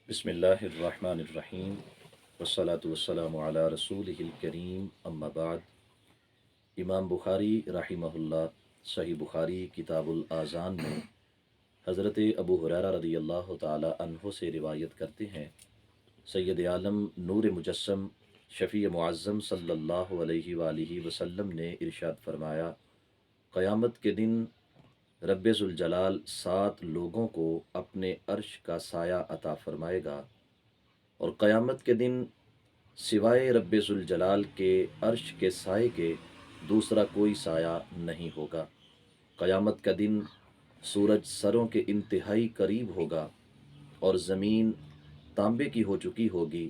بسم اللہ الرحمن الرحیم والصلاة والسلام علی رسولہ الکریم اما بعد۔ امام بخاری رحمہ اللہ صحیح بخاری کتاب الآذان میں حضرت ابو ہریرہ رضی اللہ تعالی عنہ سے روایت کرتے ہیں، سید عالم نور مجسم شفیع معظم صلی اللہ علیہ وآلہ وسلم نے ارشاد فرمایا، قیامت کے دن رب ذوالجلال 7 لوگوں کو اپنے عرش کا سایہ عطا فرمائے گا، اور قیامت کے دن سوائے رب ذوالجلال کے عرش کے سائے کے دوسرا کوئی سایہ نہیں ہوگا۔ قیامت کا دن سورج سروں کے انتہائی قریب ہوگا اور زمین تانبے کی ہو چکی ہوگی۔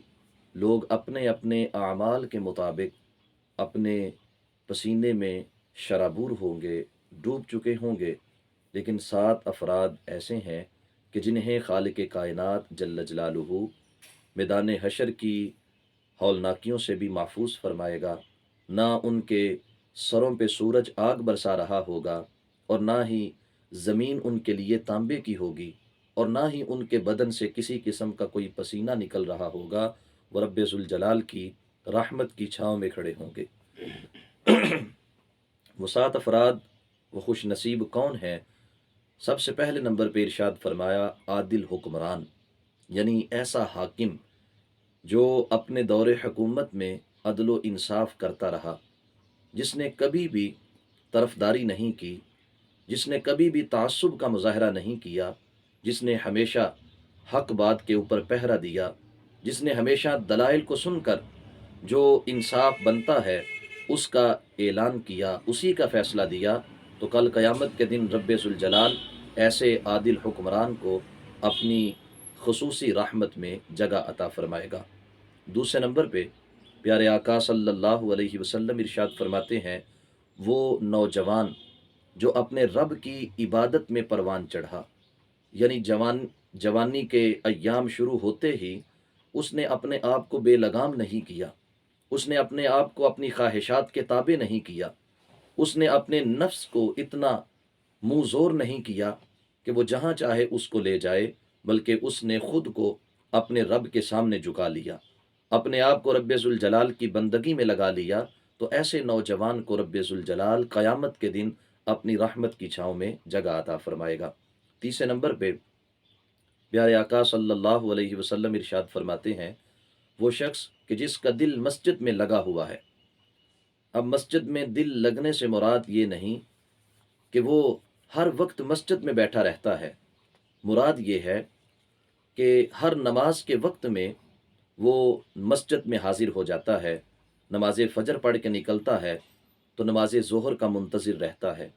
لوگ اپنے اپنے اعمال کے مطابق اپنے پسینے میں شرابور ہوں گے، ڈوب چکے ہوں گے، لیکن 7 افراد ایسے ہیں کہ جنہیں خالق کائنات جل جلالہ میدان حشر کی ہولناکیوں سے بھی محفوظ فرمائے گا۔ نہ ان کے سروں پہ سورج آگ برسا رہا ہوگا، اور نہ ہی زمین ان کے لیے تانبے کی ہوگی، اور نہ ہی ان کے بدن سے کسی قسم کا کوئی پسینہ نکل رہا ہوگا۔ وہ رب ذوالجلال کی رحمت کی چھاؤں میں کھڑے ہوں گے۔ وہ 7 افراد وہ خوش نصیب کون ہیں؟ سب سے پہلے نمبر پہ ارشاد فرمایا، عادل حکمران، یعنی ایسا حاکم جو اپنے دور حکومت میں عدل و انصاف کرتا رہا، جس نے کبھی بھی طرفداری نہیں کی، جس نے کبھی بھی تعصب کا مظاہرہ نہیں کیا، جس نے ہمیشہ حق بات کے اوپر پہرا دیا، جس نے ہمیشہ دلائل کو سن کر جو انصاف بنتا ہے اس کا اعلان کیا، اسی کا فیصلہ دیا، تو کل قیامت کے دن رب ذوالجلال ایسے عادل حکمران کو اپنی خصوصی رحمت میں جگہ عطا فرمائے گا۔ دوسرے نمبر پہ پیارے آقا صلی اللہ علیہ وسلم ارشاد فرماتے ہیں، وہ نوجوان جو اپنے رب کی عبادت میں پروان چڑھا، یعنی جوانی کے ایام شروع ہوتے ہی اس نے اپنے آپ کو بے لگام نہیں کیا، اس نے اپنے آپ کو اپنی خواہشات کے تابع نہیں کیا، اس نے اپنے نفس کو اتنا منہ زور نہیں کیا کہ وہ جہاں چاہے اس کو لے جائے، بلکہ اس نے خود کو اپنے رب کے سامنے جھکا لیا، اپنے آپ کو رب ذوالجلال کی بندگی میں لگا لیا، تو ایسے نوجوان کو رب ذوالجلال قیامت کے دن اپنی رحمت کی چھاؤں میں جگہ عطا فرمائے گا۔ تیسرے نمبر پہ پیارے آقا صلی اللہ علیہ وسلم ارشاد فرماتے ہیں، وہ شخص کہ جس کا دل مسجد میں لگا ہوا ہے۔ اب مسجد میں دل لگنے سے مراد یہ نہیں کہ وہ ہر وقت مسجد میں بیٹھا رہتا ہے، مراد یہ ہے کہ ہر نماز کے وقت میں وہ مسجد میں حاضر ہو جاتا ہے، نماز فجر پڑھ کے نکلتا ہے تو نماز ظہر کا منتظر رہتا ہے،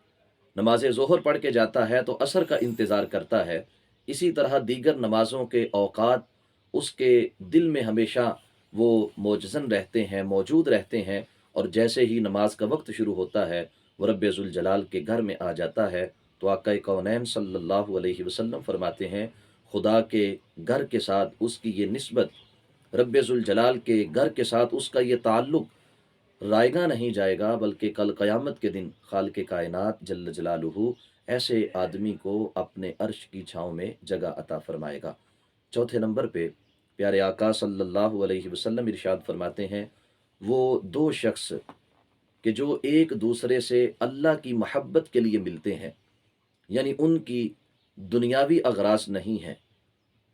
نماز ظہر پڑھ کے جاتا ہے تو عصر کا انتظار کرتا ہے۔ اسی طرح دیگر نمازوں کے اوقات اس کے دل میں ہمیشہ وہ موجزن رہتے ہیں، موجود رہتے ہیں، اور جیسے ہی نماز کا وقت شروع ہوتا ہے وہ رب ذوالجلال کے گھر میں آ جاتا ہے۔ تو آقا کونین صلی اللہ علیہ وسلم فرماتے ہیں، خدا کے گھر کے ساتھ اس کی یہ نسبت، رب ذوالجلال کے گھر کے ساتھ اس کا یہ تعلق رائے گاں نہیں جائے گا، بلکہ کل قیامت کے دن خالق کائنات جل جلالہ ایسے آدمی کو اپنے عرش کی چھاؤں میں جگہ عطا فرمائے گا۔ چوتھے نمبر پہ پیارے آقا صلی اللہ علیہ وسلم ارشاد فرماتے ہیں، وہ 2 شخص کہ جو ایک دوسرے سے اللہ کی محبت کے لیے ملتے ہیں، یعنی ان کی دنیاوی اغراض نہیں ہیں،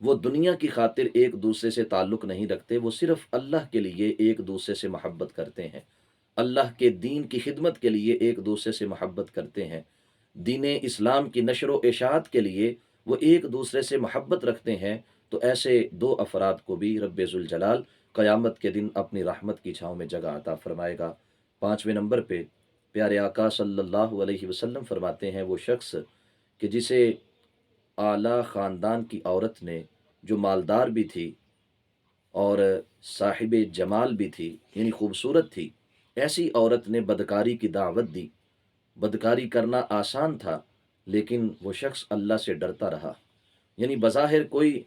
وہ دنیا کی خاطر ایک دوسرے سے تعلق نہیں رکھتے، وہ صرف اللہ کے لیے ایک دوسرے سے محبت کرتے ہیں، اللہ کے دین کی خدمت کے لیے ایک دوسرے سے محبت کرتے ہیں، دین اسلام کی نشر و اشاعت کے لیے وہ ایک دوسرے سے محبت رکھتے ہیں، تو ایسے 2 افراد کو بھی رب ذوالجلال قیامت کے دن اپنی رحمت کی چھاؤں میں جگہ عطا فرمائے گا۔ 5ویں نمبر پہ پیارے آقا صلی اللہ علیہ وسلم فرماتے ہیں، وہ شخص کہ جسے اعلیٰ خاندان کی عورت نے، جو مالدار بھی تھی اور صاحب جمال بھی تھی، یعنی خوبصورت تھی، ایسی عورت نے بدکاری کی دعوت دی۔ بدکاری کرنا آسان تھا، لیکن وہ شخص اللہ سے ڈرتا رہا، یعنی بظاہر کوئی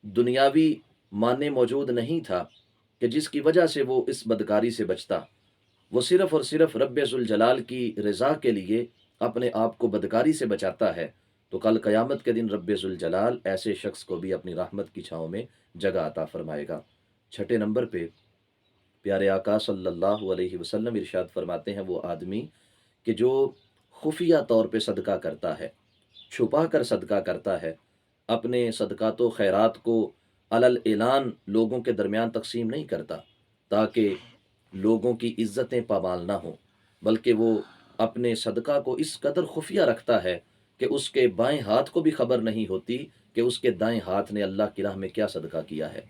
دنیاوی معنی موجود نہیں تھا کہ جس کی وجہ سے وہ اس بدکاری سے بچتا، وہ صرف اور صرف رب ذوالجلال کی رضا کے لیے اپنے آپ کو بدکاری سے بچاتا ہے، تو کل قیامت کے دن رب ذوالجلال ایسے شخص کو بھی اپنی رحمت کی چھاؤں میں جگہ عطا فرمائے گا۔ چھٹے نمبر پہ پیارے آقا صلی اللہ علیہ وسلم ارشاد فرماتے ہیں، وہ آدمی کہ جو خفیہ طور پہ صدقہ کرتا ہے، چھپا کر صدقہ کرتا ہے، اپنے صدقات و خیرات کو علل اعلان لوگوں کے درمیان تقسیم نہیں کرتا تاکہ لوگوں کی عزتیں پامال نہ ہوں، بلکہ وہ اپنے صدقہ کو اس قدر خفیہ رکھتا ہے کہ اس کے بائیں ہاتھ کو بھی خبر نہیں ہوتی کہ اس کے دائیں ہاتھ نے اللہ کی راہ میں کیا صدقہ کیا ہے۔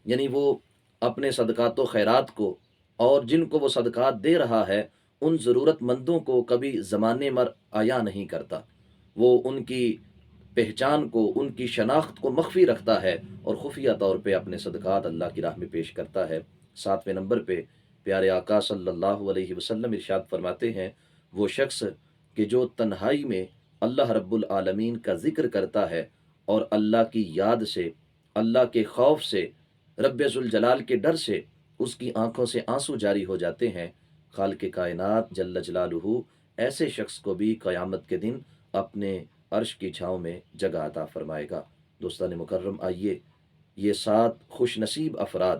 یعنی وہ اپنے صدقات و خیرات کو اور جن کو وہ صدقات دے رہا ہے ان ضرورت مندوں کو کبھی زمانے مر عیا نہیں کرتا، وہ ان کی پہچان کو، ان کی شناخت کو مخفی رکھتا ہے اور خفیہ طور پہ اپنے صدقات اللہ کی راہ میں پیش کرتا ہے۔ ساتویں نمبر پہ پیارے آقا صلی اللہ علیہ وسلم ارشاد فرماتے ہیں، وہ شخص کہ جو تنہائی میں اللہ رب العالمین کا ذکر کرتا ہے اور اللہ کی یاد سے، اللہ کے خوف سے، رب ذوالجلال کے ڈر سے اس کی آنکھوں سے آنسو جاری ہو جاتے ہیں، خالق کائنات جل جلالہ ایسے شخص کو بھی قیامت کے دن اپنے عرش کی چھاؤں میں جگہ عطا فرمائے گا۔ دوستان مکرم، آئیے یہ 7 خوش نصیب افراد،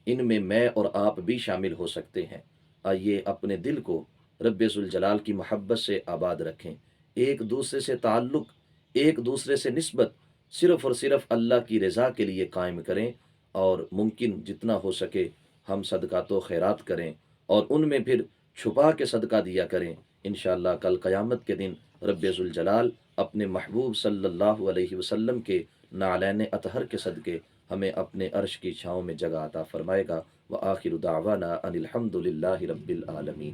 ان میں اور آپ بھی شامل ہو سکتے ہیں۔ آئیے اپنے دل کو رب ذوالجلال کی محبت سے آباد رکھیں، ایک دوسرے سے تعلق، ایک دوسرے سے نسبت صرف اور صرف اللہ کی رضا کے لیے قائم کریں، اور ممکن جتنا ہو سکے ہم صدقات و خیرات کریں اور ان میں پھر چھپا کے صدقہ دیا کریں۔ انشاءاللہ کل قیامت کے دن رب ذوالجلال اپنے محبوب صلی اللہ علیہ وسلم کے نعلین اطہر کے صدقے ہمیں اپنے عرش کی چھاؤں میں جگہ عطا فرمائے گا۔ وآخر دعوانا ان الحمد للہ رب العالمین۔